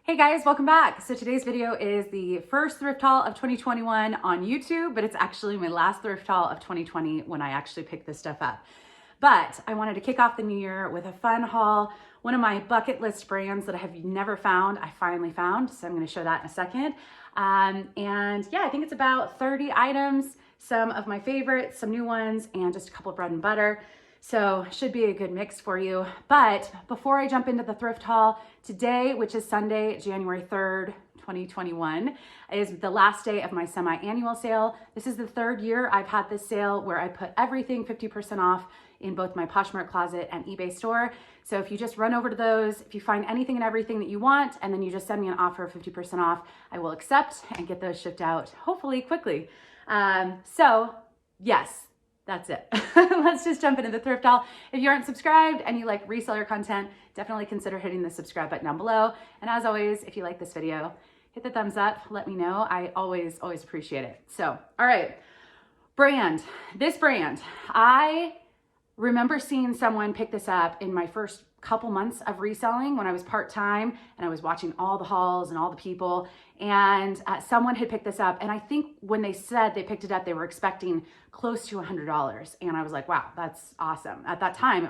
Hey guys, welcome back. So today's video is the first thrift haul of 2021 on YouTube, but it's actually my last thrift haul of 2020 when I actually picked this stuff up. But I wanted to kick off the new year with a fun haul. One of my bucket list brands that I have never found, I finally found. So I'm going to show that in a second. And yeah, I think it's about 30 items, some of my favorites, some new ones, and just a couple of bread and butter. So should be a good mix for you. But before I jump into the thrift haul, today, which is Sunday, January 3rd, 2021, is the last day of my semi-annual sale. This is the third year I've had this sale where I put everything 50% off in both my Poshmark closet and eBay store. So if you just run over to those, if you find anything and everything that you want, and then you just send me an offer of 50% off, I will accept and get those shipped out, hopefully quickly. So yes. That's it. Let's just jump into the thrift haul. If you aren't subscribed and you like reseller content, definitely consider hitting the subscribe button down below. And as always, if you like this video, hit the thumbs up, let me know. I always appreciate it. So, all right, this brand, I remember seeing someone pick this up in my first couple months of reselling when I was part-time and I was watching all the hauls and all the people, and someone had picked this up, and I think when they said they picked it up, they were expecting close to $100, and I was like, wow, that's awesome. At that time,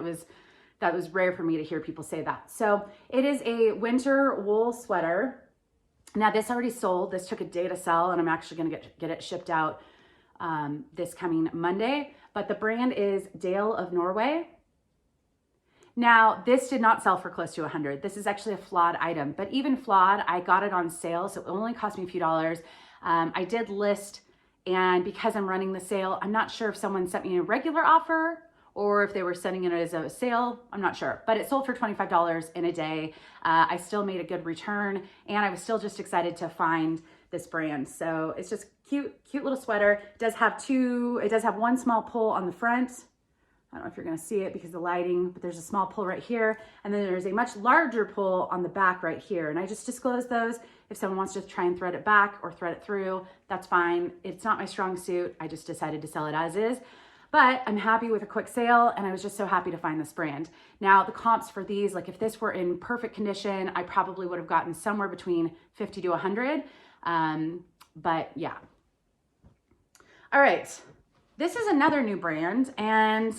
that was rare for me to hear people say that. So it is a winter wool sweater. Now this already sold. This took a day to sell, and I'm actually gonna get it shipped out this coming Monday, but the brand is Dale of Norway. Now, this did not sell for close to 100. This is actually a flawed item, but even flawed, I got it on sale, so it only cost me a few dollars. I did list, and because I'm running the sale, I'm not sure if someone sent me a regular offer or if they were sending it as a sale. I'm not sure, but it sold for $25 in a day. I still made a good return, and I was still just excited to find this brand. So it's just cute little sweater. It does have one small pull on the front. I don't know if you're gonna see it because of the lighting, but there's a small pull right here. And then there's a much larger pull on the back right here. And I just disclosed those. If someone wants to try and thread it back or thread it through, that's fine. It's not my strong suit. I just decided to sell it as is. But I'm happy with a quick sale, and I was just so happy to find this brand. Now, the comps for these, like if this were in perfect condition, I probably would have gotten somewhere between 50 to 100. But yeah. All right, this is another new brand, and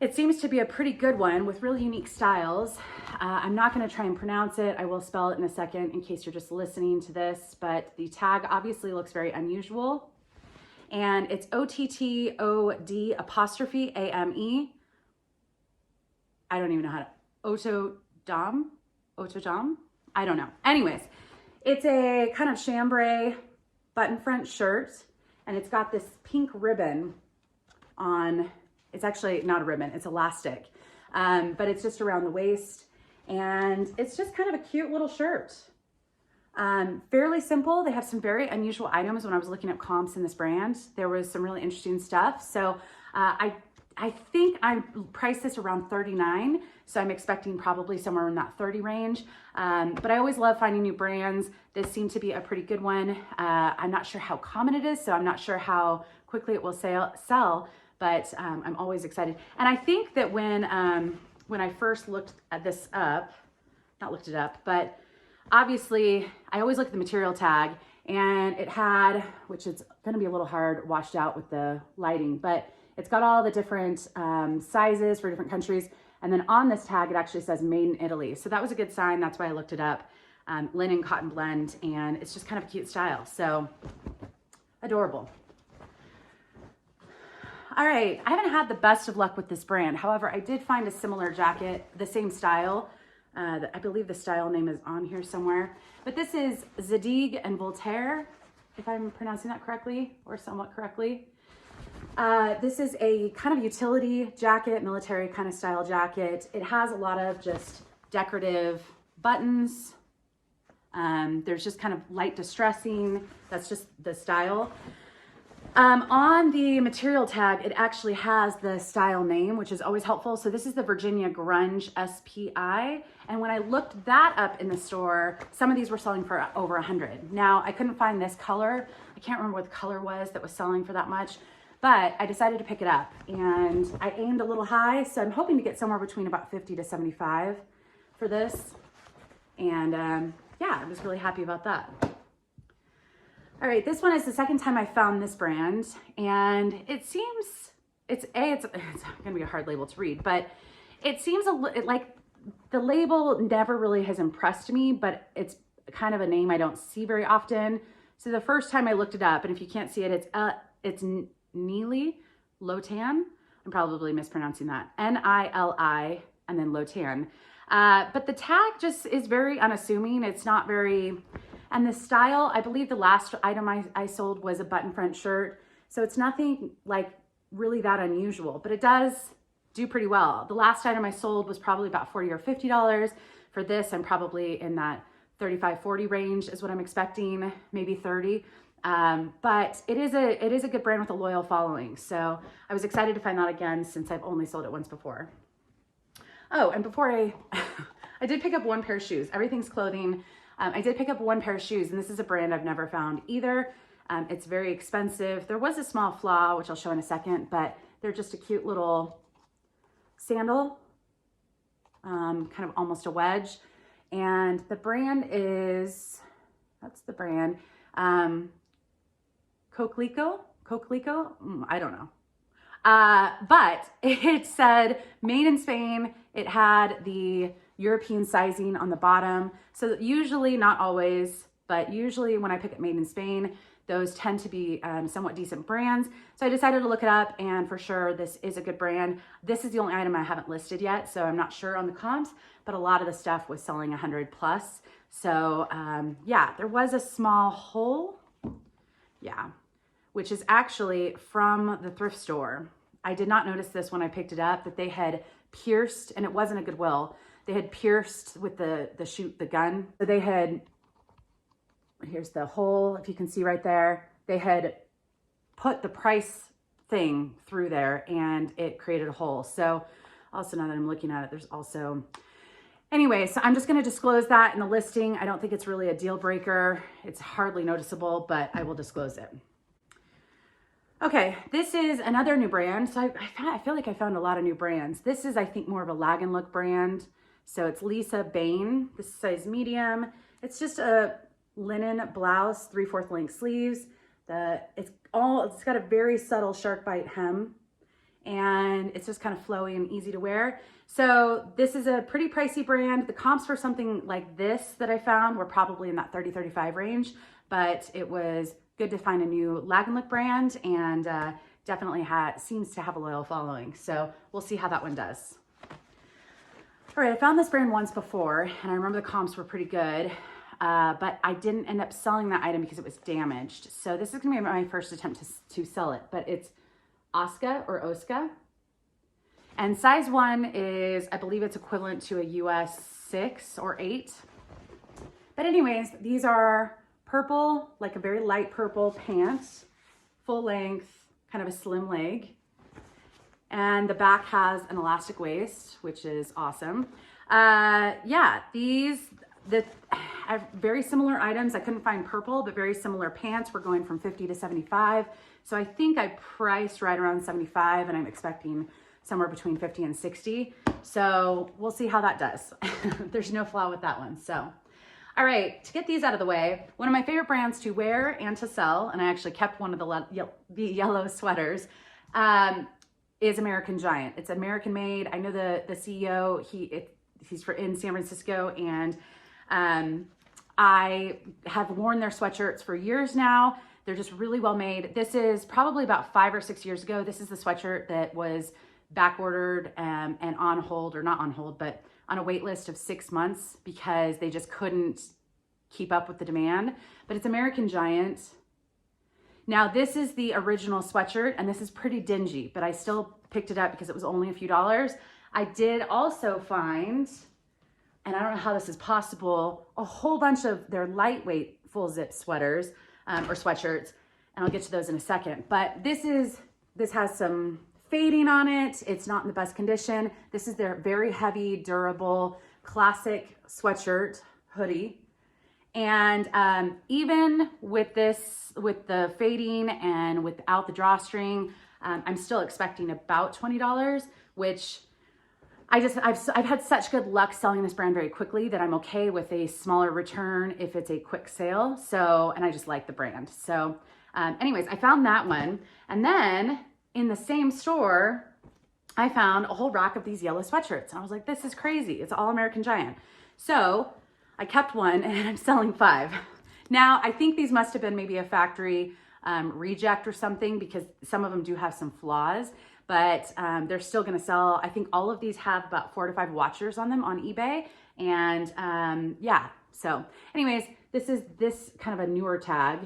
it seems to be a pretty good one with really unique styles. I'm not gonna try and pronounce it. I will spell it in a second in case you're just listening to this, but the tag obviously looks very unusual. And it's OTTOD apostrophe AME. I don't even know how to, Otodom? I don't know. Anyways, it's a kind of chambray button front shirt, and it's got this pink ribbon on. It's actually not a ribbon, it's elastic, but it's just around the waist, and it's just kind of a cute little shirt. Fairly simple. They have some very unusual items. When I was looking at comps in this brand, there was some really interesting stuff. So I think I priced this around $39, so I'm expecting probably somewhere in that 30 range. But I always love finding new brands. This seemed to be a pretty good one. I'm not sure how common it is, so I'm not sure how quickly it will sell. But I'm always excited. And I think that when I first looked at this up, not looked it up, but obviously I always look at the material tag, and it had, which is gonna be a little hard washed out with the lighting, but it's got all the different sizes for different countries. And then on this tag, it actually says made in Italy. So that was a good sign. That's why I looked it up. Linen cotton blend, and it's just kind of a cute style. So adorable. All right, I haven't had the best of luck with this brand. However, I did find a similar jacket, the same style. I believe the style name is on here somewhere. But this is Zadig and Voltaire, if I'm pronouncing that correctly or somewhat correctly. This is a kind of utility jacket, military kind of style jacket. It has a lot of just decorative buttons. There's just kind of light distressing. That's just the style. On the material tag, it actually has the style name, which is always helpful. So this is the Virginia Grunge SPI. And when I looked that up in the store, some of these were selling for over 100. Now, I couldn't find this color. I can't remember what the color was that was selling for that much, but I decided to pick it up, and I aimed a little high. So I'm hoping to get somewhere between about 50 to 75 for this. And yeah, I was really happy about that. All right, this one is the second time I found this brand, and it seems, it's gonna be a hard label to read, but it seems like the label never really has impressed me, but it's kind of a name I don't see very often. So the first time I looked it up, and if you can't see it, it's Nili Lotan. I'm probably mispronouncing that. Nili and then Lotan. But the tag just is very unassuming. It's not very, and the style, I believe the last item I sold was a button front shirt. So it's nothing like really that unusual, but it does do pretty well. The last item I sold was probably about $40 or $50. For this, I'm probably in that 35, 40 range is what I'm expecting, maybe 30. But it is a good brand with a loyal following. So I was excited to find that again since I've only sold it once before. Oh, and before I did pick up one pair of shoes. Everything's clothing. I did pick up one pair of shoes, and this is a brand I've never found either. It's very expensive. There was a small flaw, which I'll show in a second, but they're just a cute little sandal, kind of almost a wedge. And the brand is, that's the brand, Coquelicot, I don't know. But it said made in Spain. It had the European sizing on the bottom. So usually, not always, but usually when I pick up made in Spain, those tend to be somewhat decent brands. So I decided to look it up, and for sure, this is a good brand. This is the only item I haven't listed yet, so I'm not sure on the comps, but a lot of the stuff was selling 100 plus. So yeah, there was a small hole, yeah, which is actually from the thrift store. I did not notice this when I picked it up, that they had pierced, and it wasn't a Goodwill, they had pierced with the gun. So they had, here's the hole, if you can see right there. They had put the price thing through there and it created a hole. So also, now that I'm looking at it, there's also, anyway, so I'm just going to disclose that in the listing. I don't think it's really a deal breaker. It's hardly noticeable, but I will disclose it. Okay, this is another new brand. So I feel like I found a lot of new brands. This is, I think, more of a lag and look brand. So it's Lisa Bain. This is size medium. It's just a linen blouse, 3/4 length sleeves. It's got a very subtle shark bite hem, and it's just kind of flowy and easy to wear. So this is a pretty pricey brand. The comps for something like this that I found were probably in that 30, 35 range, but it was good to find a new lag and look brand, and definitely seems to have a loyal following. So we'll see how that one does. All right, I found this brand once before, and I remember the comps were pretty good. But I didn't end up selling that item because it was damaged. So this is gonna be my first attempt to sell it, but it's Osca. And size 1 is, I believe it's equivalent to a US 6 or 8. But anyways, these are purple, like a very light purple pants, full length, kind of a slim leg. And the back has an elastic waist, which is awesome. Yeah, the very similar items. I couldn't find purple, but very similar pants. We're going from 50 to 75. So I think I priced right around 75, and I'm expecting somewhere between 50 and 60. So we'll see how that does. There's no flaw with that one. So, all right, to get these out of the way, one of my favorite brands to wear and to sell, and I actually kept one of the yellow sweaters, is American Giant. It's American made. I know the CEO, he's in San Francisco, and I have worn their sweatshirts for years now. They're just really well made. This is probably about 5 or 6 years ago. This is the sweatshirt that was back ordered and on hold, or not on hold, but on a wait list of 6 months because they just couldn't keep up with the demand. But it's American Giant. Now this is the original sweatshirt, and this is pretty dingy, but I still picked it up because it was only a few dollars. I did also find, and I don't know how this is possible, a whole bunch of their lightweight full zip sweaters or sweatshirts, and I'll get to those in a second. But this has some fading on it. It's not in the best condition. This is their very heavy, durable, classic sweatshirt hoodie. And even with this, with the fading and without the drawstring, I'm still expecting about $20, which I've had such good luck selling this brand very quickly that I'm okay with a smaller return if it's a quick sale. So, and I just like the brand. So anyways, I found that one. And then in the same store, I found a whole rack of these yellow sweatshirts. And I was like, this is crazy. It's all American Giant. So I kept one and I'm selling 5. Now, I think these must have been maybe a factory reject or something, because some of them do have some flaws, but they're still gonna sell. I think all of these have about 4 to 5 watchers on them on eBay. And yeah, so anyways, this is this kind of a newer tag.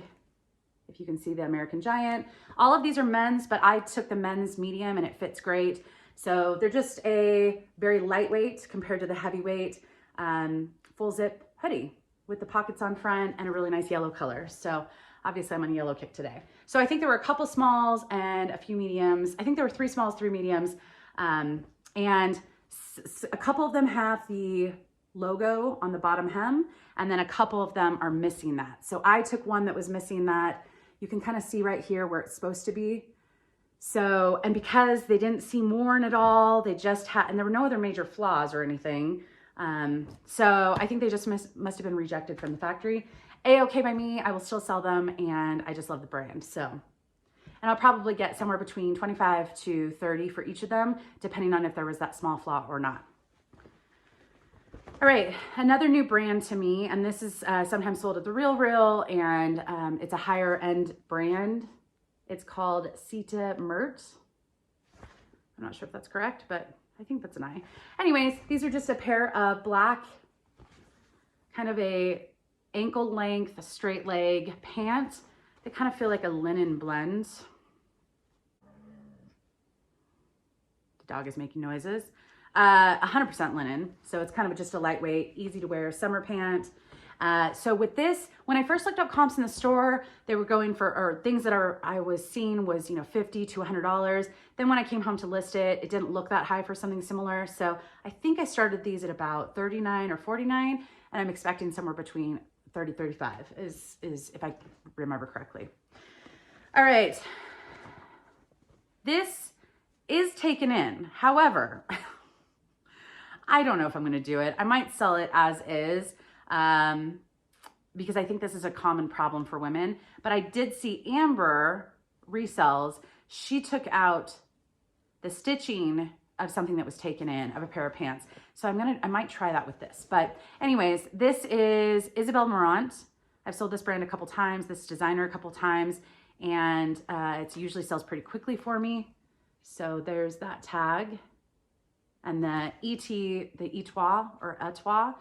If you can see the American Giant. All of these are men's, but I took the men's medium and it fits great. So they're just a very lightweight compared to the heavyweight full zip hoodie with the pockets on front and a really nice yellow color. So obviously I'm on a yellow kick today. So I think there were a couple smalls and a few mediums. I think there were 3 smalls, 3 mediums. And a couple of them have the logo on the bottom hem, and then a couple of them are missing that. So I took one that was missing that. You can kind of see right here where it's supposed to be. So, and because they didn't seem worn at all, they just had, and there were no other major flaws or anything. So I think they just must have been rejected from the factory. A-okay by me, I will still sell them, and I just love the brand. So, and I'll probably get somewhere between 25 to 30 for each of them, depending on if there was that small flaw or not. All right, another new brand to me, and this is sometimes sold at the Real, and it's a higher end brand. It's called SitaMert. I'm not sure if that's correct, but I think that's an I. Anyways, these are just a pair of black, kind of a ankle length, straight leg pants. They kind of feel like a linen blend. The dog is making noises. 100% linen. So it's kind of just a lightweight, easy to wear summer pant. So with this, when I first looked up comps in the store, they were going for, or things that I was seeing was, you know, $50 to $100. Then when I came home to list it, it didn't look that high for something similar. So I think I started these at about $39 or $49, and I'm expecting somewhere between $30, $35 is if I remember correctly. All right. This is taken in. However, I don't know if I'm going to do it. I might sell it as is, because I think this is a common problem for women. But I did see Amber resells. She took out the stitching of something that was taken in, of a pair of pants. So I might try that with this. But anyways, this is Isabel Marant. I've sold this brand a couple times, this designer a couple times, and it usually sells pretty quickly for me. So there's that tag. And the etoile or etoile,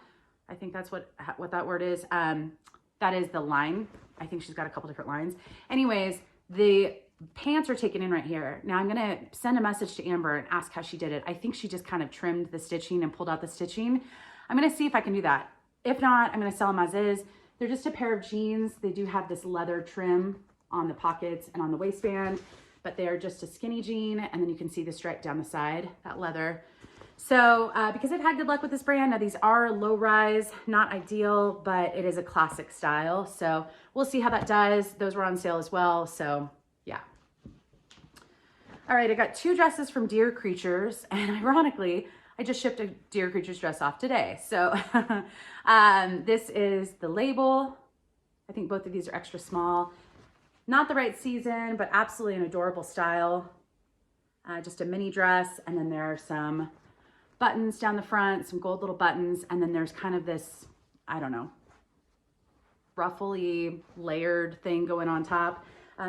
I think that's what that word is. That is the line. I think she's got a couple different lines. Anyways, the pants are taken in right here. Now I'm gonna send a message to Amber and ask how she did it. I think she just kind of trimmed the stitching and pulled out the stitching. I'm gonna see if I can do that. If not, I'm gonna sell them as is. They're just a pair of jeans. They do have this leather trim on the pockets and on the waistband, but they're just a skinny jean, and then you can see the stripe down the side, that leather. So because I've had good luck with this brand, now these are low rise, not ideal, but it is a classic style. So we'll see how that does. Those were on sale as well. So yeah. All right, I got 2 dresses from Dear Creatures, and ironically, I just shipped a Dear Creatures dress off today. So this is the label. I think both of these are extra small. Not the right season, but absolutely an adorable style. Just a mini dress, and then there are some buttons down the front, some gold little buttons, and then there's kind of this, I don't know, ruffly layered thing going on top.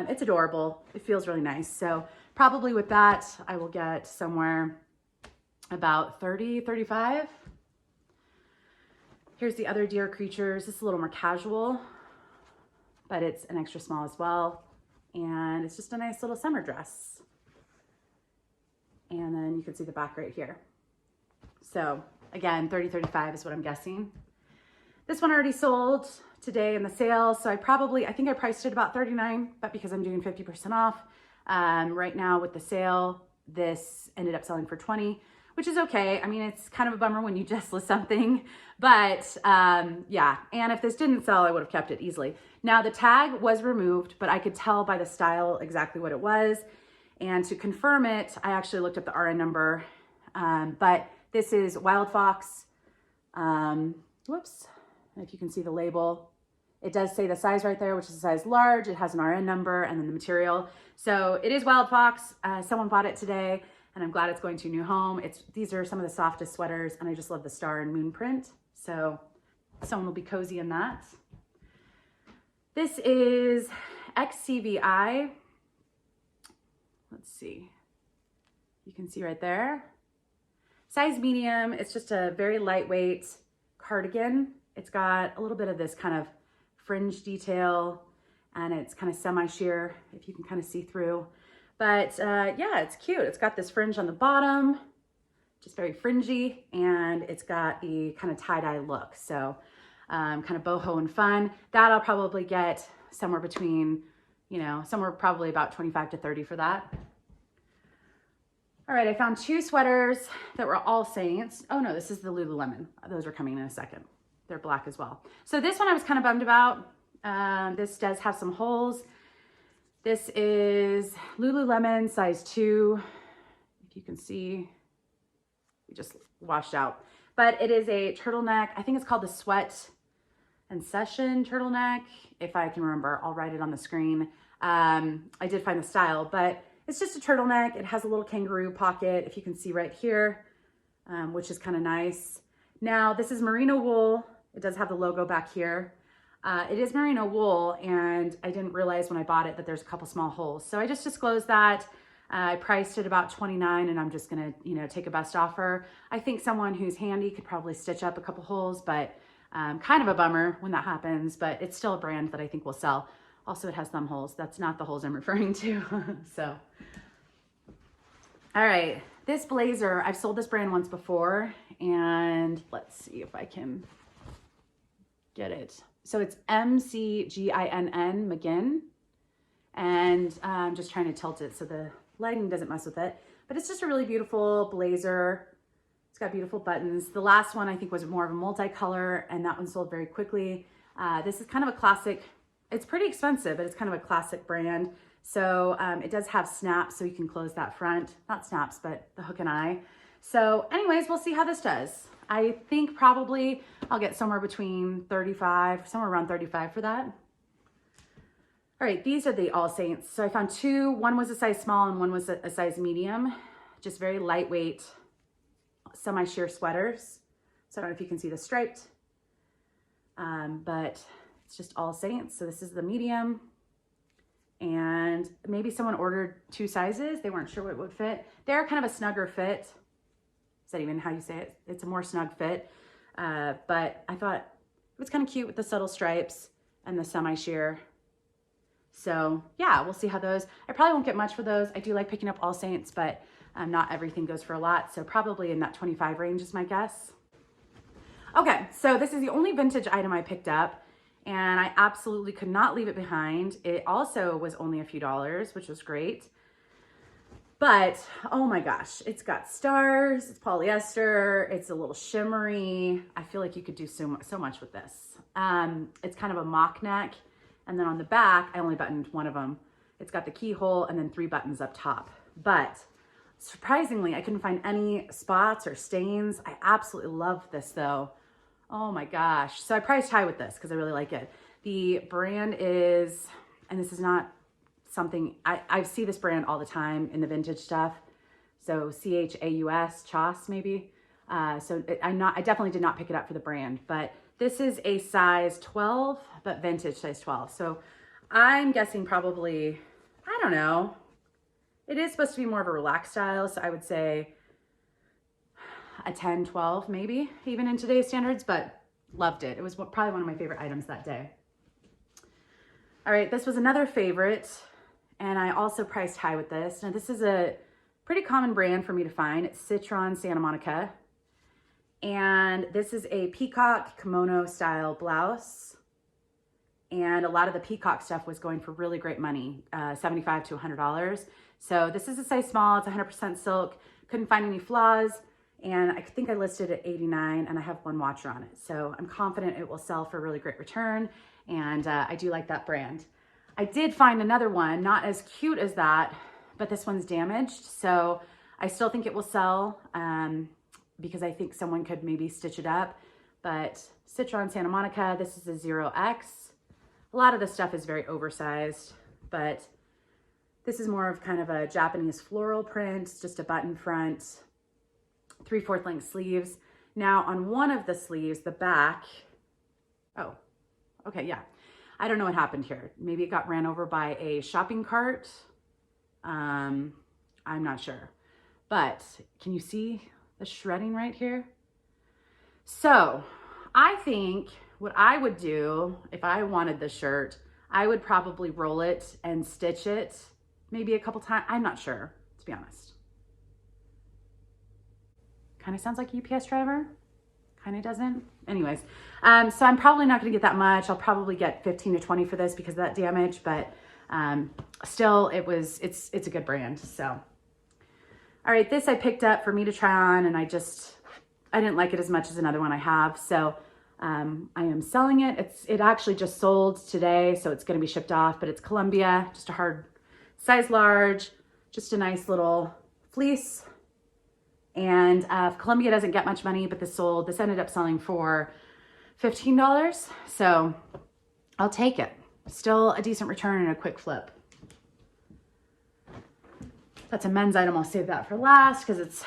It's adorable. It feels really nice. So probably with that, I will get somewhere about 30, 35. Here's the other Dear Creatures. This is a little more casual, but it's an extra small as well. And it's just a nice little summer dress. And then you can see the back right here. So again, 30, 35 is what I'm guessing. This one already sold today in the sale. So I think I priced it about 39, but because I'm doing 50% off right now with the sale, this ended up selling for 20, which is okay. I mean, it's kind of a bummer when you just list something, but yeah. And if this didn't sell, I would have kept it easily. Now the tag was removed, but I could tell by the style exactly what it was. And to confirm it, I actually looked up the RN number, but This is Wild Fox. Whoops, if you can see the label. It does say the size right there, which is a size large. It has an RN number and then the material. So it is Wild Fox. Someone bought it today and I'm glad it's going to a new home. These are some of the softest sweaters and I just love the star and moon print. So someone will be cozy in that. This is XCVI. Let's see. You can see right there. Size medium. It's just a very lightweight cardigan. It's got a little bit of this kind of fringe detail and it's kind of semi-sheer if you can kind of see through. But yeah, it's cute. It's got this fringe on the bottom, just very fringy, and it's got the kind of tie-dye look. So kind of boho and fun. That I'll probably get somewhere between, you know, somewhere probably about 25 to 30 for that. All right, I found two sweaters that were All Saints. Oh no, this is the Lululemon. Those are coming in a second. They're black as well. So this one I was kind of bummed about. This does have some holes. This is Lululemon size 2. If you can see, we just washed out. But it is a turtleneck. I think it's called the Sweat and Session turtleneck. If I can remember, I'll write it on the screen. I did find the style, but it's just a turtleneck. It has a little kangaroo pocket, if you can see right here, which is kind of nice. Now, this is merino wool. It does have the logo back here. It is merino wool, and I didn't realize when I bought it that there's a couple small holes. So I just disclosed that. I priced it about $29, and I'm just gonna, you know, take a best offer. I think someone who's handy could probably stitch up a couple holes, but kind of a bummer when that happens, but it's still a brand that I think will sell. Also, it has thumb holes. That's not the holes I'm referring to. So, all right, this blazer, I've sold this brand once before, and let's see if I can get it. So it's MCGINN, McGinn, and I'm just trying to tilt it so the lighting doesn't mess with it, but it's just a really beautiful blazer. It's got beautiful buttons. The last one I think was more of a multicolor, and that one sold very quickly. This is kind of a classic. It's pretty expensive, but it's kind of a classic brand. So it does have snaps, so you can close that front. Not snaps, but the hook and eye. So anyways, we'll see how this does. I think probably I'll get somewhere between 35, somewhere around 35 for that. All right, these are the All Saints. So I found two. One was a size small and one was a size medium. Just very lightweight, semi-sheer sweaters. So I don't know if you can see the striped, but it's just All Saints. So this is the medium. And maybe someone ordered two sizes. They weren't sure what would fit. They're kind of a snugger fit. Is that even how you say it? It's a more snug fit. But I thought it was kind of cute with the subtle stripes and the semi-sheer. So yeah, we'll see how those, I probably won't get much for those. I do like picking up All Saints, but not everything goes for a lot. So probably in that 25 range is my guess. Okay, so this is the only vintage item I picked up, and I absolutely could not leave it behind. It also was only a few dollars, which was great. But oh my gosh, it's got stars, it's polyester, it's a little shimmery. I feel like you could do so much with this. It's kind of a mock neck, and then on the back, I only buttoned one of them. It's got the keyhole and then 3 buttons up top. But surprisingly, I couldn't find any spots or stains. I absolutely love this though. Oh my gosh. So I priced high with this because I really like it. The brand is, and this is not something, I see this brand all the time in the vintage stuff. So CHAUS, Chas maybe. I definitely did not pick it up for the brand, but this is a size 12, but vintage size 12. So I'm guessing probably, I don't know. It is supposed to be more of a relaxed style. So I would say a 10, 12, maybe even in today's standards, but loved it. It was probably one of my favorite items that day. All right, this was another favorite, and I also priced high with this. Now this is a pretty common brand for me to find. It's Citron Santa Monica. And this is a peacock kimono style blouse. And a lot of the peacock stuff was going for really great money, $75 to $100. So this is a size small, it's 100% silk. Couldn't find any flaws. And I think I listed it at $89, and I have 1 watcher on it. So I'm confident it will sell for a really great return. And I do like that brand. I did find another one, not as cute as that, but this one's damaged. So I still think it will sell. because I think someone could maybe stitch it up. But Citron Santa Monica, this is a 0X. A lot of the stuff is very oversized, but this is more of kind of a Japanese floral print, just a button front, 3/4 length sleeves. Now on one of the sleeves, the back, oh, okay, yeah. I don't know what happened here. Maybe it got ran over by a shopping cart. I'm not sure. But can you see the shredding right here? So I think what I would do if I wanted this shirt, I would probably roll it and stitch it maybe a couple times. I'm not sure, to be honest. Kind of sounds like a UPS driver. Kind of doesn't. Anyways, so I'm probably not going to get that much. I'll probably get 15 to 20 for this because of that damage, but still it's a good brand. So, all right, this I picked up for me to try on, and I didn't like it as much as another one I have. So I am selling it. It actually just sold today, so it's going to be shipped off, but it's Columbia, just a hard size large, just a nice little fleece. And Columbia doesn't get much money, but this ended up selling for $15. So I'll take it. Still a decent return and a quick flip. That's a men's item. I'll save that for last because it's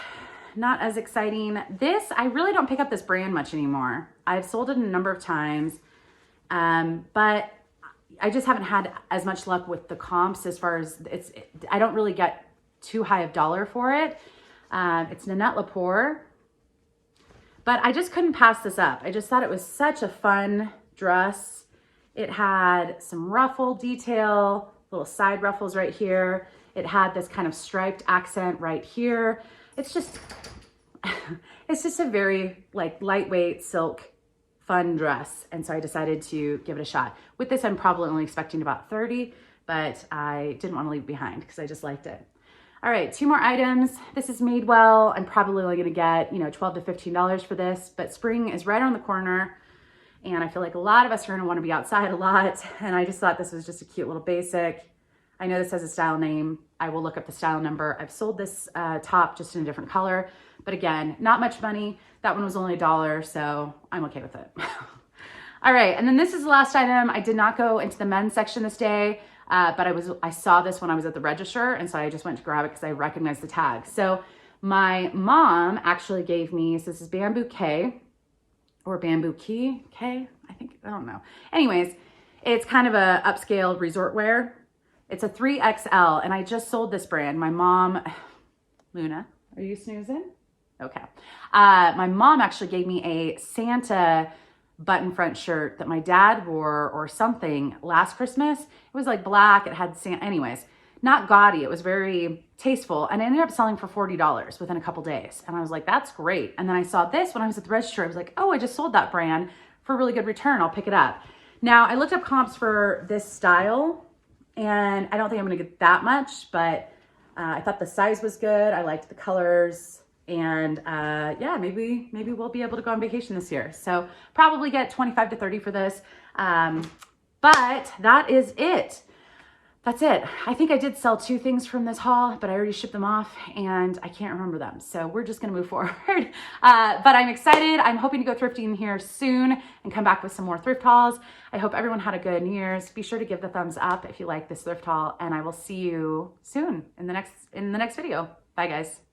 not as exciting. This, I really don't pick up this brand much anymore. I've sold it a number of times, but I just haven't had as much luck with the comps as far as I don't really get too high of dollar for it. It's Nanette Lepore, but I just couldn't pass this up. I just thought it was such a fun dress. It had some ruffle detail, little side ruffles right here. It had this kind of striped accent right here. It's just a very like lightweight silk fun dress. And so I decided to give it a shot. With this, I'm probably only expecting about 30, but I didn't want to leave it behind because I just liked it. All right, 2 more items. This is Madewell. I'm probably only gonna get, $12 to $15 for this, but spring is right around the corner. And I feel like a lot of us are gonna wanna be outside a lot. And I just thought this was just a cute little basic. I know this has a style name. I will look up the style number. I've sold this top just in a different color, but again, not much money. That one was only $1, so I'm okay with it. All right, and then this is the last item. I did not go into the men's section this day. But I saw this when I was at the register, and so I just went to grab it because I recognized the tag. So my mom actually gave me, so this is Bamboo K, or Bamboo Key K, I don't know. Anyways, it's kind of a upscale resort wear. It's a 3XL, and I just sold this brand. My mom, Luna, are you snoozing? Okay. My mom actually gave me a Santa button front shirt that my dad wore or something last Christmas. It was like black. It had anyways, not gaudy. It was very tasteful, and it ended up selling for $40 within a couple days. And I was like, that's great. And then I saw this when I was at the register. I was like, oh, I just sold that brand for a really good return. I'll pick it up. Now I looked up comps for this style, and I don't think I'm gonna get that much, but I thought the size was good. I liked the colors. And yeah, maybe we'll be able to go on vacation this year. So probably get 25 to 30 for this. But that is it. That's it. I think I did sell 2 things from this haul, but I already shipped them off and I can't remember them. So we're just gonna move forward. But I'm excited. I'm hoping to go thrifting here soon and come back with some more thrift hauls. I hope everyone had a good New Year's. Be sure to give the thumbs up if you like this thrift haul, and I will see you soon in the next video. Bye guys.